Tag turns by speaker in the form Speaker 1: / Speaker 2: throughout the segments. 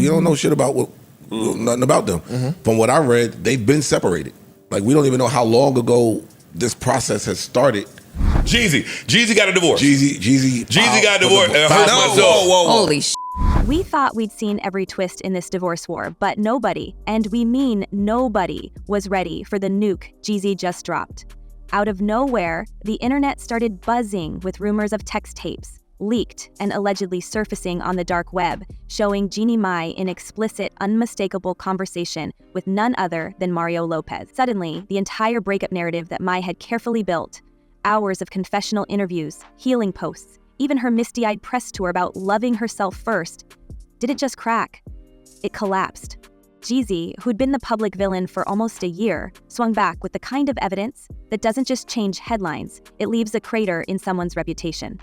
Speaker 1: We don't know shit about nothing about them. From what I read, they've been separated. Like, we don't even know how long ago this process has started.
Speaker 2: Jeezy got a divorce.
Speaker 1: Jeezy
Speaker 2: got a divorce. It hurts my soul.
Speaker 3: Holy sh**.
Speaker 4: We thought we'd seen every twist in this divorce war, but nobody, and we mean nobody, was ready for the nuke Jeezy just dropped. Out of nowhere, the internet started buzzing with rumors of text tapes, leaked and allegedly surfacing on the dark web, showing Jeannie Mai in explicit, unmistakable conversation with none other than Mario Lopez. Suddenly, the entire breakup narrative that Mai had carefully built, hours of confessional interviews, healing posts, even her misty-eyed press tour about loving herself first, didn't just crack. It collapsed. Jeezy, who'd been the public villain for almost a year, swung back with the kind of evidence that doesn't just change headlines, it leaves a crater in someone's reputation.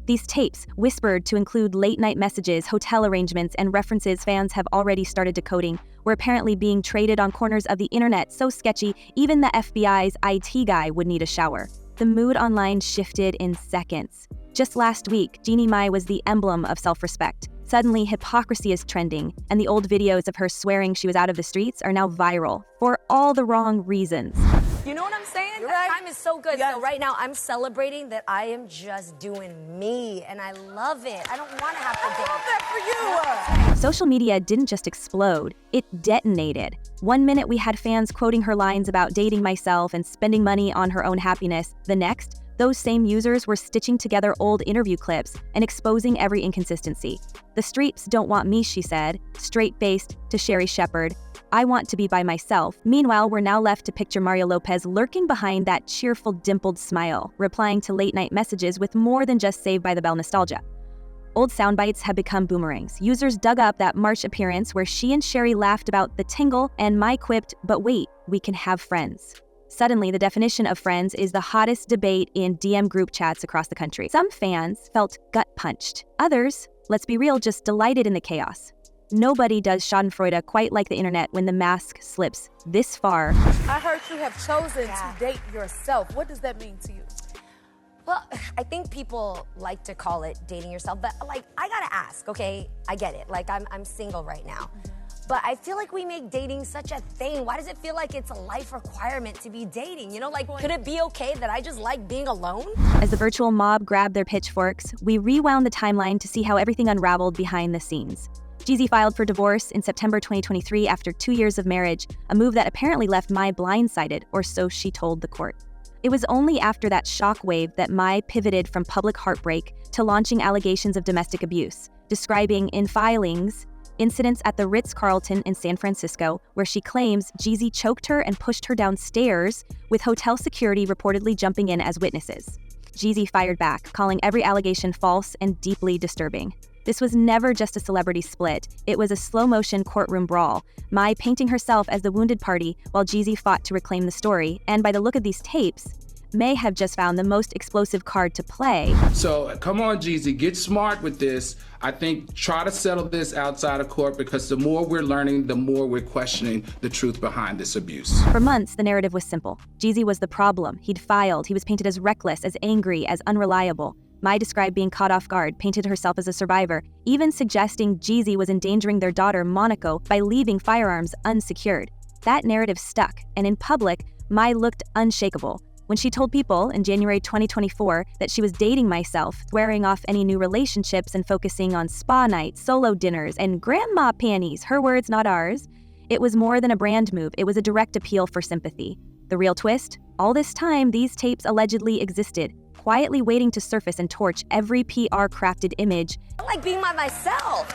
Speaker 4: These tapes, whispered to include late-night messages, hotel arrangements, and references fans have already started decoding, were apparently being traded on corners of the internet so sketchy even the FBI's IT guy would need a shower. The mood online shifted in seconds. Just last week, Jeannie Mai was the emblem of self-respect. Suddenly, hypocrisy is trending, and the old videos of her swearing she was out of the streets are now viral, for all the wrong reasons.
Speaker 5: You know what I'm saying?
Speaker 6: You're
Speaker 5: That
Speaker 6: right.
Speaker 5: time is so good.
Speaker 6: Yes.
Speaker 5: So right now, I'm celebrating that I am just doing me, and I love it. I don't want to have to date.
Speaker 6: I love that for you.
Speaker 4: Social media didn't just explode, it detonated. One minute we had fans quoting her lines about dating myself and spending money on her own happiness. The next, those same users were stitching together old interview clips and exposing every inconsistency. The streets don't want me, she said, straight-faced to Sherry Shepherd. I want to be by myself. Meanwhile, we're now left to picture Mario Lopez lurking behind that cheerful, dimpled smile, replying to late-night messages with more than just Saved by the Bell nostalgia. Old soundbites have become boomerangs. Users dug up that March appearance where she and Sherry laughed about the tingle, and Mai quipped, "But wait, we can have friends." Suddenly, the definition of friends is the hottest debate in DM group chats across the country. Some fans felt gut-punched. Others, let's be real, just delighted in the chaos. Nobody does schadenfreude quite like the internet when the mask slips this far.
Speaker 6: I heard you have chosen to date yourself. What does that mean to you?
Speaker 5: Well, I think people like to call it dating yourself, but like, I gotta ask, okay? I get it. Like, I'm single right now. But I feel like we make dating such a thing. Why does it feel like it's a life requirement to be dating? You know, like, could it be okay that I just like being alone?
Speaker 4: As the virtual mob grabbed their pitchforks, we rewound the timeline to see how everything unraveled behind the scenes. Jeezy filed for divorce in September 2023 after 2 years of marriage, a move that apparently left Mai blindsided, or so she told the court. It was only after that shockwave that Mai pivoted from public heartbreak to launching allegations of domestic abuse, describing in filings incidents at the Ritz-Carlton in San Francisco, where she claims Jeezy choked her and pushed her downstairs, with hotel security reportedly jumping in as witnesses. Jeezy fired back, calling every allegation false and deeply disturbing. This was never just a celebrity split, it was a slow-motion courtroom brawl, Mai painting herself as the wounded party while Jeezy fought to reclaim the story, and by the look of these tapes, may have just found the most explosive card to play.
Speaker 7: So come on, Jeezy, get smart with this. I think try to settle this outside of court, because the more we're learning, the more we're questioning the truth behind this abuse.
Speaker 4: For months, the narrative was simple. Jeezy was the problem. He'd filed. He was painted as reckless, as angry, as unreliable. Mai described being caught off guard, painted herself as a survivor, even suggesting Jeezy was endangering their daughter, Monaco, by leaving firearms unsecured. That narrative stuck, and in public, Mai looked unshakable. When she told people in January 2024 that she was dating myself, swearing off any new relationships and focusing on spa nights, solo dinners, and grandma panties, her words, not ours, it was more than a brand move, it was a direct appeal for sympathy. The real twist? All this time, these tapes allegedly existed, quietly waiting to surface and torch every PR-crafted image.
Speaker 5: I like being by myself,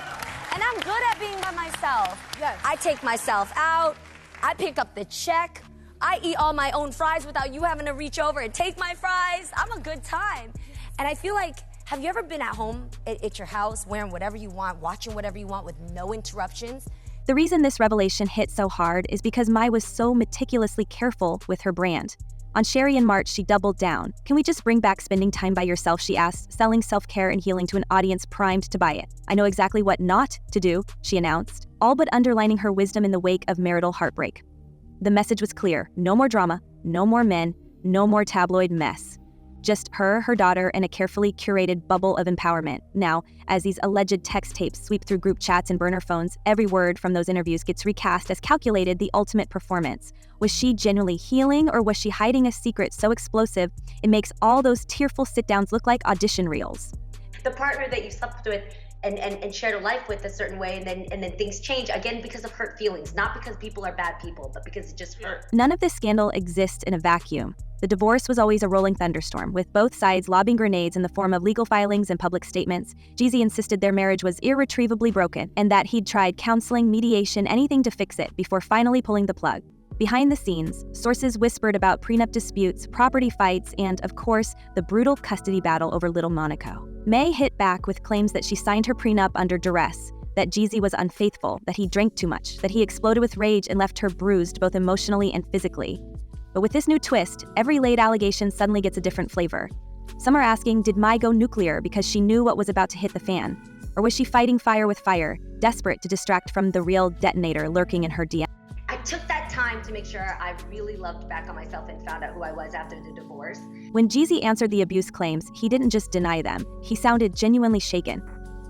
Speaker 5: and I'm good at being by myself.
Speaker 6: Yes.
Speaker 5: I take myself out, I pick up the check, I eat all my own fries without you having to reach over and take my fries. I'm a good time. And I feel like, have you ever been at home at your house wearing whatever you want, watching whatever you want with no interruptions?
Speaker 4: The reason this revelation hit so hard is because Mai was so meticulously careful with her brand. On Sherry in March, she doubled down. Can we just bring back spending time by yourself, she asked, selling self-care and healing to an audience primed to buy it. I know exactly what not to do, she announced, all but underlining her wisdom in the wake of marital heartbreak. The message was clear: no more drama, no more men, no more tabloid mess. Just her daughter, and a carefully curated bubble of empowerment. Now, as these alleged text tapes sweep through group chats and burner phones, every word from those interviews gets recast as calculated the ultimate performance. Was she genuinely healing, or was she hiding a secret so explosive it makes all those tearful sit-downs look like audition reels?
Speaker 3: The partner that you slept with and shared a life with a certain way, and then things change, again, because of hurt feelings, not because people are bad people, but because it just hurt.
Speaker 4: None of this scandal exists in a vacuum. The divorce was always a rolling thunderstorm, with both sides lobbing grenades in the form of legal filings and public statements. Jeezy insisted their marriage was irretrievably broken, and that he'd tried counseling, mediation, anything to fix it before finally pulling the plug. Behind the scenes, sources whispered about prenup disputes, property fights, and, of course, the brutal custody battle over little Monaco. Mai hit back with claims that she signed her prenup under duress, that Jeezy was unfaithful, that he drank too much, that he exploded with rage and left her bruised both emotionally and physically. But with this new twist, every late allegation suddenly gets a different flavor. Some are asking, did Mai go nuclear because she knew what was about to hit the fan? Or was she fighting fire with fire, desperate to distract from the real detonator lurking in her DM?
Speaker 3: I took that time to make sure I really loved back on myself and found out who I was after the divorce.
Speaker 4: When Jeezy answered the abuse claims, he didn't just deny them, he sounded genuinely shaken.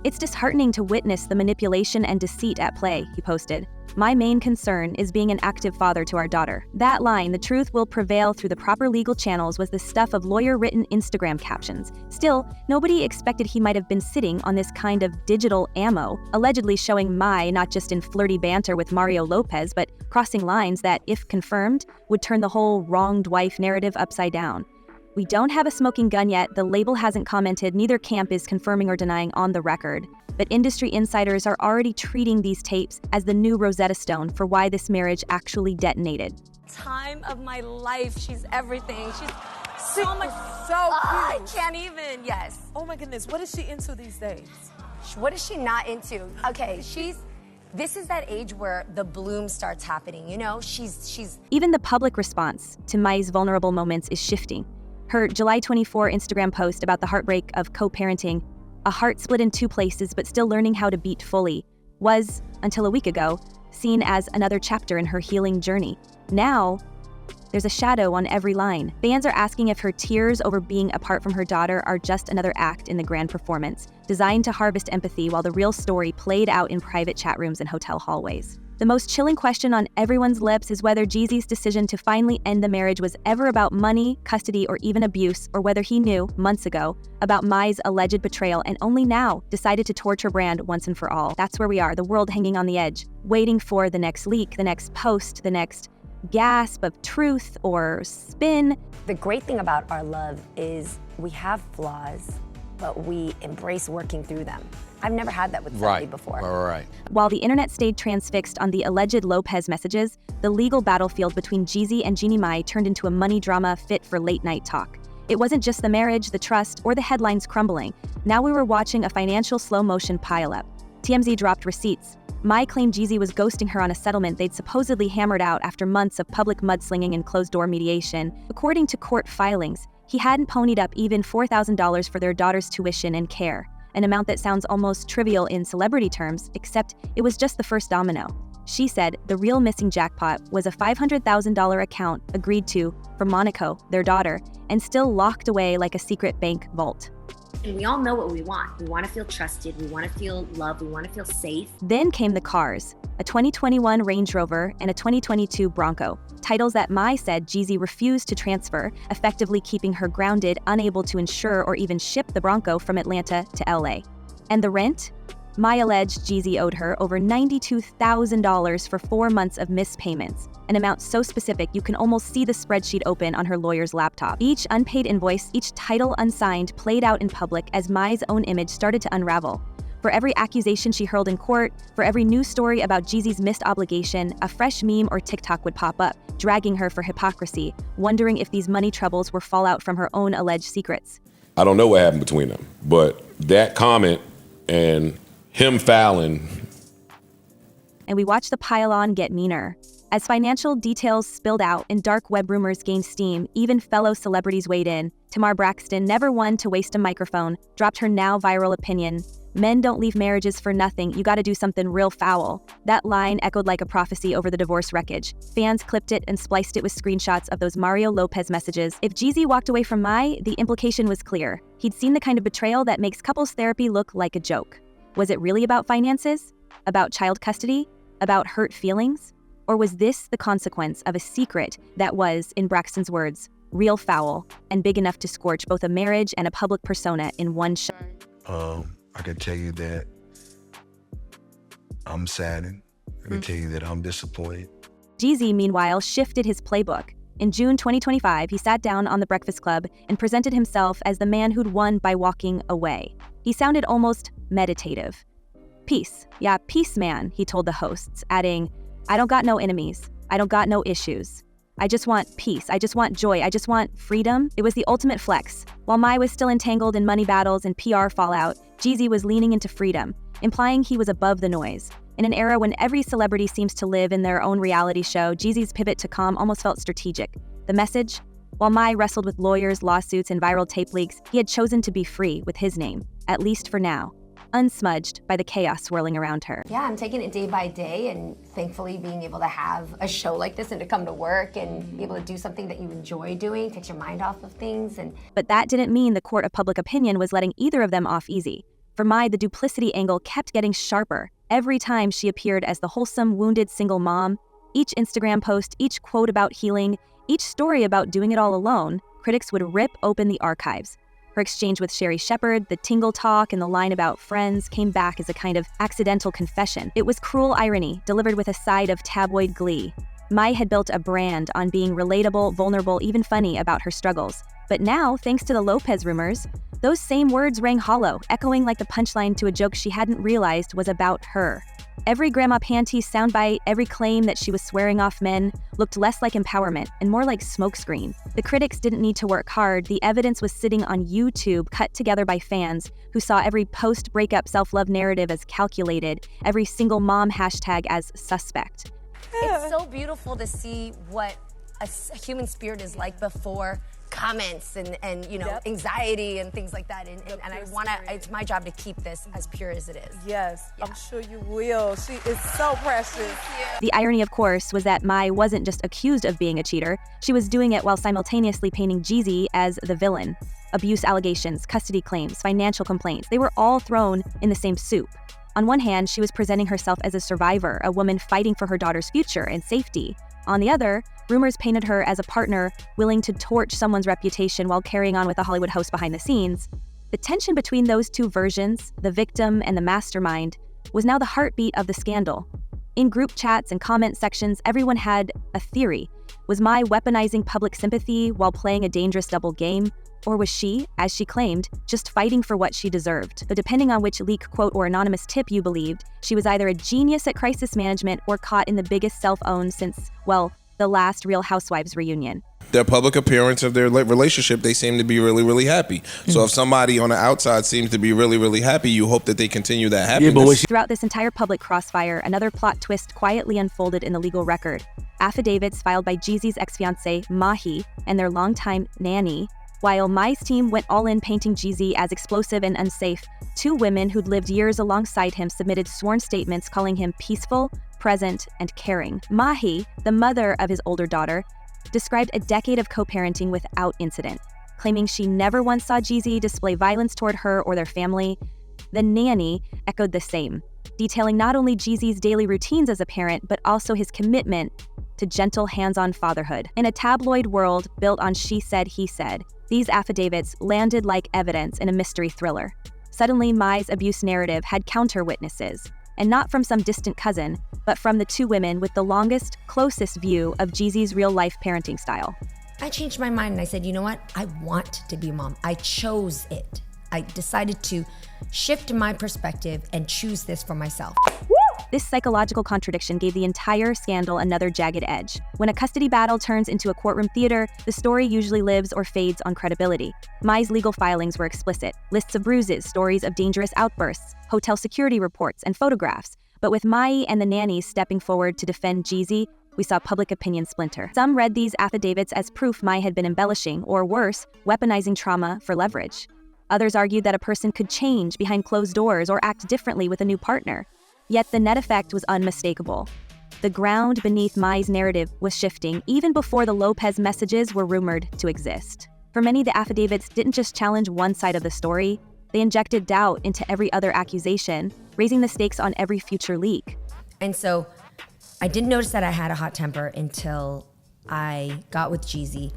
Speaker 4: It's disheartening to witness the manipulation and deceit at play, he posted. My main concern is being an active father to our daughter. That line, the truth will prevail through the proper legal channels, was the stuff of lawyer-written Instagram captions. Still, nobody expected he might have been sitting on this kind of digital ammo, allegedly showing Mai not just in flirty banter with Mario Lopez, but crossing lines that, if confirmed, would turn the whole wronged wife narrative upside down. We don't have a smoking gun yet, the label hasn't commented, neither camp is confirming or denying on the record. But industry insiders are already treating these tapes as the new Rosetta Stone for why this marriage actually detonated.
Speaker 5: Time of my life. She's everything. She's so much.
Speaker 6: So
Speaker 5: I
Speaker 6: cute.
Speaker 5: can't even. Yes.
Speaker 6: Oh my goodness, what is she into these days?
Speaker 5: What is she not into? Okay, this is that age where the bloom starts happening, you know? She's
Speaker 4: Even the public response to Mai's vulnerable moments is shifting. Her July 24 Instagram post about the heartbreak of co-parenting, a heart split in two places but still learning how to beat fully, was, until a week ago, seen as another chapter in her healing journey. Now, there's a shadow on every line. Fans are asking if her tears over being apart from her daughter are just another act in the grand performance, designed to harvest empathy while the real story played out in private chat rooms and hotel hallways. The most chilling question on everyone's lips is whether Jeezy's decision to finally end the marriage was ever about money, custody, or even abuse, or whether he knew, months ago, about Mai's alleged betrayal and only now decided to torch her brand once and for all. That's where we are, the world hanging on the edge, waiting for the next leak, the next post, the next gasp of truth or spin.
Speaker 5: the great thing about our love is we have flaws, but we embrace working through them. I've never had that with somebody before.
Speaker 2: Right.
Speaker 4: While the internet stayed transfixed on the alleged Lopez messages, the legal battlefield between Jeezy and Jeannie Mai turned into a money drama fit for late-night talk. It wasn't just the marriage, the trust, or the headlines crumbling. Now we were watching a financial slow-motion pileup. TMZ dropped receipts. Mai claimed Jeezy was ghosting her on a settlement they'd supposedly hammered out after months of public mudslinging and closed-door mediation. According to court filings, he hadn't ponied up even $4,000 for their daughter's tuition and care, an amount that sounds almost trivial in celebrity terms, except it was just the first domino. She said the real missing jackpot was a $500,000 account agreed to for Monaco, their daughter, and still locked away like a secret bank vault.
Speaker 3: And we all know what we want. We want to feel trusted. We want to feel loved. We want to feel safe.
Speaker 4: Then came the cars, a 2021 Range Rover and a 2022 Bronco, titles that Mai said Jeezy refused to transfer, effectively keeping her grounded, unable to insure or even ship the Bronco from Atlanta to LA. And the rent? Mai alleged Jeezy owed her over $92,000 for 4 months of missed payments, an amount so specific you can almost see the spreadsheet open on her lawyer's laptop. Each unpaid invoice, each title unsigned, played out in public as Mai's own image started to unravel. For every accusation she hurled in court, for every news story about Jeezy's missed obligation, a fresh meme or TikTok would pop up, dragging her for hypocrisy, wondering if these money troubles were fallout from her own alleged secrets.
Speaker 2: I don't know what happened between them, but that comment and him fouling.
Speaker 4: And we watched the pile-on get meaner. As financial details spilled out and dark web rumors gained steam, even fellow celebrities weighed in. Tamar Braxton, never one to waste a microphone, dropped her now viral opinion. "Men don't leave marriages for nothing, you gotta do something real foul." That line echoed like a prophecy over the divorce wreckage. Fans clipped it and spliced it with screenshots of those Mario Lopez messages. If Jeezy walked away from Mai, the implication was clear. He'd seen the kind of betrayal that makes couples therapy look like a joke. Was it really about finances? About child custody? About hurt feelings? Or was this the consequence of a secret that was, in Braxton's words, real foul and big enough to scorch both a marriage and a public persona in one shot?
Speaker 8: I can tell you that I'm saddened. I can tell you that I'm disappointed.
Speaker 4: Jeezy, meanwhile, shifted his playbook. In June 2025, he sat down on The Breakfast Club and presented himself as the man who'd won by walking away. He sounded almost meditative. "Peace. Yeah, peace, man," he told the hosts, adding, "I don't got no enemies. I don't got no issues. I just want peace. I just want joy. I just want freedom." It was the ultimate flex. While Mai was still entangled in money battles and PR fallout, Jeezy was leaning into freedom, implying he was above the noise. In an era when every celebrity seems to live in their own reality show, Jeezy's pivot to calm almost felt strategic. The message? While Mai wrestled with lawyers, lawsuits, and viral tape leaks, he had chosen to be free with his name, at least for now, unsmudged by the chaos swirling around her.
Speaker 5: Yeah, I'm taking it day by day, and thankfully being able to have a show like this and to come to work and be able to do something that you enjoy doing takes your mind off of things.
Speaker 4: But that didn't mean the court of public opinion was letting either of them off easy. For Mai, the duplicity angle kept getting sharper. Every time she appeared as the wholesome, wounded single mom, each Instagram post, each quote about healing, each story about doing it all alone, critics would rip open the archives. Her exchange with Sherry Shepherd, the tingle talk, and the line about friends came back as a kind of accidental confession. It was cruel irony, delivered with a side of tabloid glee. Mai had built a brand on being relatable, vulnerable, even funny about her struggles. But now, thanks to the Lopez rumors, those same words rang hollow, echoing like the punchline to a joke she hadn't realized was about her. Every Grandma Panties soundbite, every claim that she was swearing off men, looked less like empowerment and more like smokescreen. The critics didn't need to work hard. The evidence was sitting on YouTube, cut together by fans who saw every post-breakup self-love narrative as calculated, every single mom hashtag as suspect.
Speaker 5: It's so beautiful to see what a human spirit is like before comments and you know, anxiety and things like that. And I want to, it's my job to keep this as pure as it is.
Speaker 6: Yes, yeah. I'm sure you will. She is so precious.
Speaker 4: The irony, of course, was that Mai wasn't just accused of being a cheater. She was doing it while simultaneously painting Jeezy as the villain. Abuse allegations, custody claims, financial complaints, they were all thrown in the same soup. On one hand, she was presenting herself as a survivor, a woman fighting for her daughter's future and safety. On the other, rumors painted her as a partner willing to torch someone's reputation while carrying on with a Hollywood host behind the scenes. The tension between those two versions, the victim and the mastermind, was now the heartbeat of the scandal. In group chats and comment sections, everyone had a theory. Was Mai weaponizing public sympathy while playing a dangerous double game? Or was she, as she claimed, just fighting for what she deserved? But depending on which leak, quote, or anonymous tip you believed, she was either a genius at crisis management or caught in the biggest self-own since, well, the last Real Housewives reunion.
Speaker 9: Their public appearance of their relationship, they seem to be really, really happy. So if somebody on the outside seems to be really, really happy, you hope that they continue that happiness.
Speaker 4: Throughout this entire public crossfire, another plot twist quietly unfolded in the legal record. Affidavits filed by Jeezy's ex-fiancée, Mahi, and their longtime nanny. While Mai's team went all in painting Jeezy as explosive and unsafe, two women who'd lived years alongside him submitted sworn statements calling him peaceful, present, and caring. Mahi, the mother of his older daughter, described a decade of co-parenting without incident, claiming she never once saw Jeezy display violence toward her or their family. The nanny echoed the same, detailing not only Jeezy's daily routines as a parent, but also his commitment to gentle hands-on fatherhood. In a tabloid world built on she said, he said, these affidavits landed like evidence in a mystery thriller. Suddenly, Mai's abuse narrative had counter-witnesses, and not from some distant cousin, but from the two women with the longest, closest view of Jeezy's real-life parenting style.
Speaker 5: I changed my mind and I said, you know what? I want to be a mom. I chose it. I decided to shift my perspective and choose this for myself.
Speaker 4: This psychological contradiction gave the entire scandal another jagged edge. When a custody battle turns into a courtroom theater, the story usually lives or fades on credibility. Mai's legal filings were explicit. Lists of bruises, stories of dangerous outbursts, hotel security reports, and photographs. But with Mai and the nannies stepping forward to defend Jeezy, we saw public opinion splinter. Some read these affidavits as proof Mai had been embellishing, or worse, weaponizing trauma for leverage. Others argued that a person could change behind closed doors or act differently with a new partner. Yet the net effect was unmistakable. The ground beneath Mai's narrative was shifting even before the Lopez messages were rumored to exist. For many, the affidavits didn't just challenge one side of the story, they injected doubt into every other accusation, raising the stakes on every future leak.
Speaker 5: And so I didn't notice that I had a hot temper until I got with Jeezy.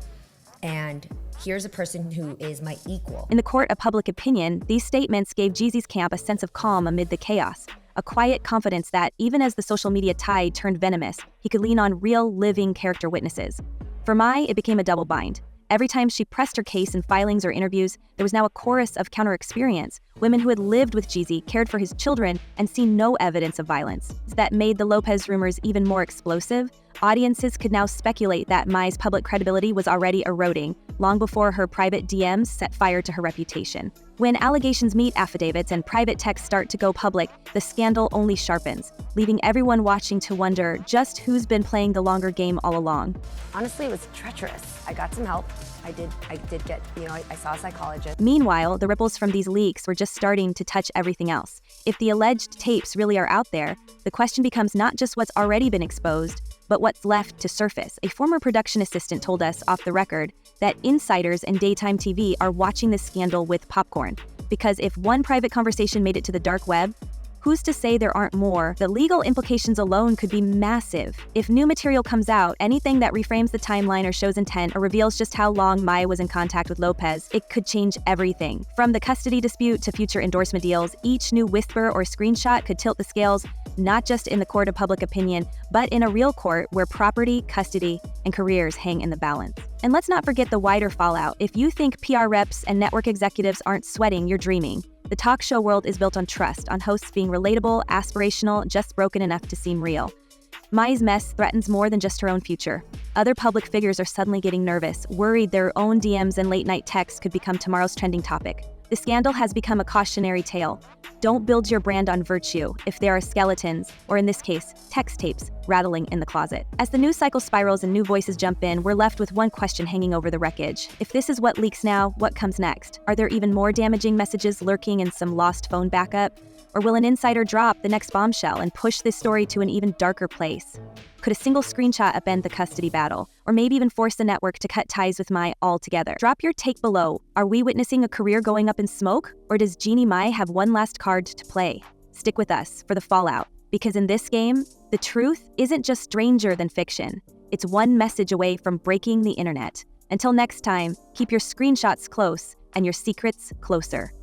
Speaker 5: And here's a person who is my equal.
Speaker 4: In the court of public opinion, these statements gave Jeezy's camp a sense of calm amid the chaos, a quiet confidence that, even as the social media tide turned venomous, he could lean on real, living character witnesses. For Mai, it became a double bind. Every time she pressed her case in filings or interviews, there was now a chorus of counter-experience, women who had lived with Jeezy, cared for his children, and seen no evidence of violence. That made the Lopez rumors even more explosive. Audiences could now speculate that Mai's public credibility was already eroding, long before her private DMs set fire to her reputation. When allegations meet affidavits and private texts start to go public, the scandal only sharpens, leaving everyone watching to wonder just who's been playing the longer game all along.
Speaker 5: Honestly, it was treacherous. I got some help. I did get, I saw a psychologist.
Speaker 4: Meanwhile, the ripples from these leaks were just starting to touch everything else. If the alleged tapes really are out there, the question becomes not just what's already been exposed, but what's left to surface. A former production assistant told us off the record that insiders in daytime TV are watching this scandal with popcorn. Because if one private conversation made it to the dark web, who's to say there aren't more? The legal implications alone could be massive. If new material comes out, anything that reframes the timeline or shows intent or reveals just how long Mai was in contact with Lopez, it could change everything. From the custody dispute to future endorsement deals, each new whisper or screenshot could tilt the scales, not just in the court of public opinion, but in a real court where property, custody, and careers hang in the balance. And let's not forget the wider fallout. If you think PR reps and network executives aren't sweating, you're dreaming. The talk show world is built on trust, on hosts being relatable, aspirational, just broken enough to seem real. Mai's mess threatens more than just her own future. Other public figures are suddenly getting nervous, worried their own DMs and late-night texts could become tomorrow's trending topic. The scandal has become a cautionary tale. Don't build your brand on virtue if there are skeletons, or in this case, text tapes, rattling in the closet. As the news cycle spirals and new voices jump in, we're left with one question hanging over the wreckage. If this is what leaks now, what comes next? Are there even more damaging messages lurking in some lost phone backup? Or will an insider drop the next bombshell and push this story to an even darker place? Could a single screenshot upend the custody battle, or maybe even force the network to cut ties with Mai altogether? Drop your take below. Are we witnessing a career going up in smoke, or does Jeannie Mai have one last card to play? Stick with us for the fallout, because in this game, the truth isn't just stranger than fiction. It's one message away from breaking the internet. Until next time, keep your screenshots close and your secrets closer.